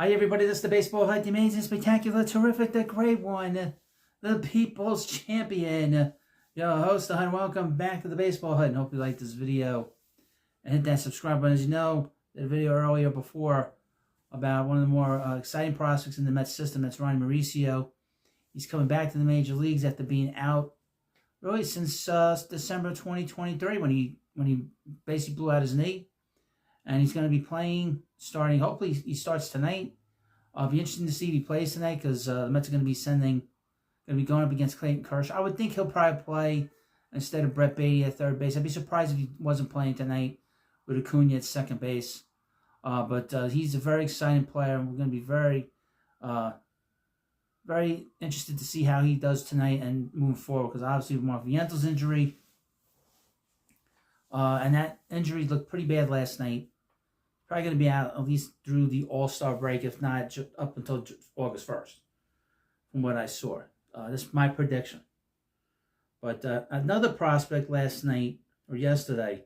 Hi everybody, this is the Baseball Hut, the amazing, spectacular, terrific, the great one, the People's Champion. Your host, the Hunt. Welcome back to the Baseball Hut, and hope you like this video. And hit that subscribe button. As you know, the video earlier before about one of the more exciting prospects in the Mets system, that's Ronnie Mauricio. He's coming back to the major leagues after being out really since December 2023 when he basically blew out his knee. And he's going to be playing, starting, hopefully he starts tonight. It'll be interesting to see if he plays tonight because the Mets are going to be going up against Clayton Kershaw. I would think he'll probably play instead of Brett Beatty at third base. I'd be surprised if he wasn't playing tonight with Acuna at second base. But he's a very exciting player, and we're going to be very, very interested to see how he does tonight and moving forward because obviously with Mark Viento's injury, and that injury looked pretty bad last night. Probably going to be out at least through the All-Star break, if not up until August 1st, from what I saw. This is my prediction. But another prospect last night, or yesterday,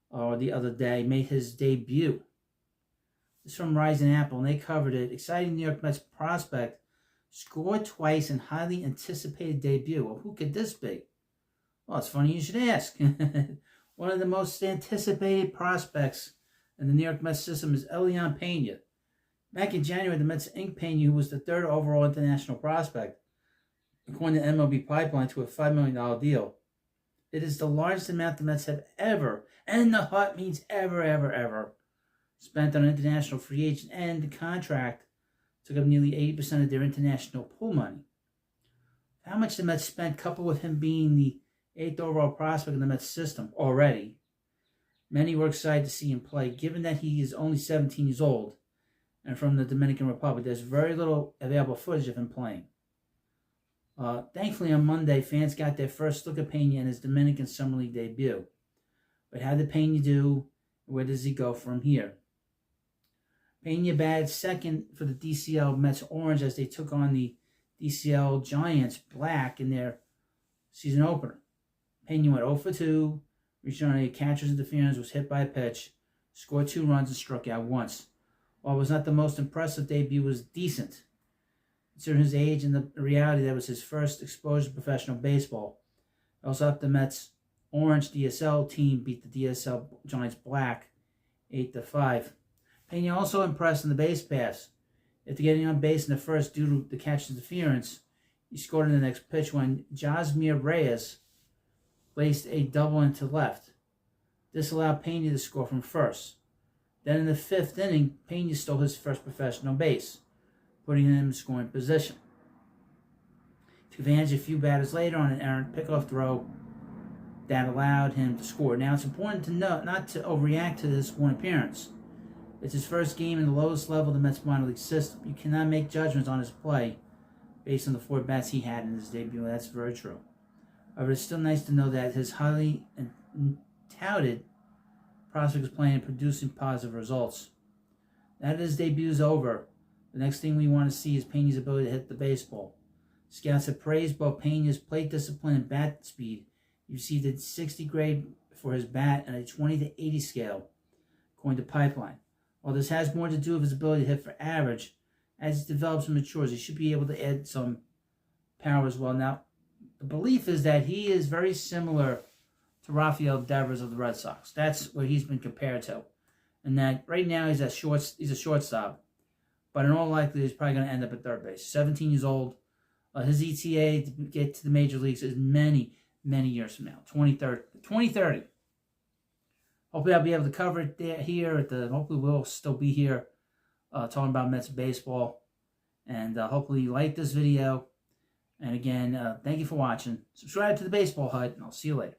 or the other day, made his debut. This is from Rising Apple, and they covered it. Exciting New York Mets prospect scored twice in highly anticipated debut. Well, who could this be? Well, it's funny you should ask. One of the most anticipated prospects in the New York Mets system is Elian Pena. Back in January, the Mets inked Pena, who was the third overall international prospect, according to MLB Pipeline, to a $5 million deal. It is the largest amount the Mets have ever, and the Hut means ever, spent on an international free agent, and the contract took up nearly 80% of their international pool money. How much the Mets spent, coupled with him being the 8th overall prospect in the Mets system already, many were excited to see him play. Given that he is only 17 years old and from the Dominican Republic, there's very little available footage of him playing. Thankfully, on Monday, fans got their first look at Pena in his Dominican Summer League debut. But how did Pena do? Where does he go from here? Pena batted second for the DCL Mets Orange as they took on the DCL Giants Black in their season opener. Pena went 0 for 2, reached on a catcher's interference, was hit by a pitch, scored 2 runs, and struck out once. While it was not the most impressive debut, it was decent. Considering his age and the reality that was his first exposure to professional baseball. Also helped the Mets Orange DSL team beat the DSL Giants Black 8-5. Pena also impressed in the base pass. After getting on base in the first due to the catcher's interference, he scored in the next pitch when Josmir Reyes placed a double into left. This allowed Pena to score from first. Then in the 5th inning, Pena stole his first professional base, putting him in scoring position. Took advantage a few batters later on an errant pickoff throw that allowed him to score. Now it's important to note not to overreact to this one appearance. It's his first game in the lowest level of the Mets minor league system. You cannot make judgments on his play based on the 4 bats he had in his debut. That's very true. However, it's still nice to know that his highly touted prospect is playing and producing positive results. Now that his debut is over, the next thing we want to see is Pena's ability to hit the baseball. Scouts have praised both Pena's plate discipline and bat speed. He received a 60 grade for his bat and a 20 to 80 scale, according to Pipeline. While this has more to do with his ability to hit for average, as he develops and matures, he should be able to add some power as well. Now, the belief is that he is very similar to Rafael Devers of the Red Sox. That's what he's been compared to. And that right now he's a shortstop. But in all likelihood, he's probably going to end up at third base. 17 years old. His ETA to get to the major leagues is many years from now. 2030. Hopefully I'll be able to cover it here. Hopefully we'll still be here talking about Mets baseball. And hopefully you like this video. And again, thank you for watching. Subscribe to the Baseball Hut, and I'll see you later.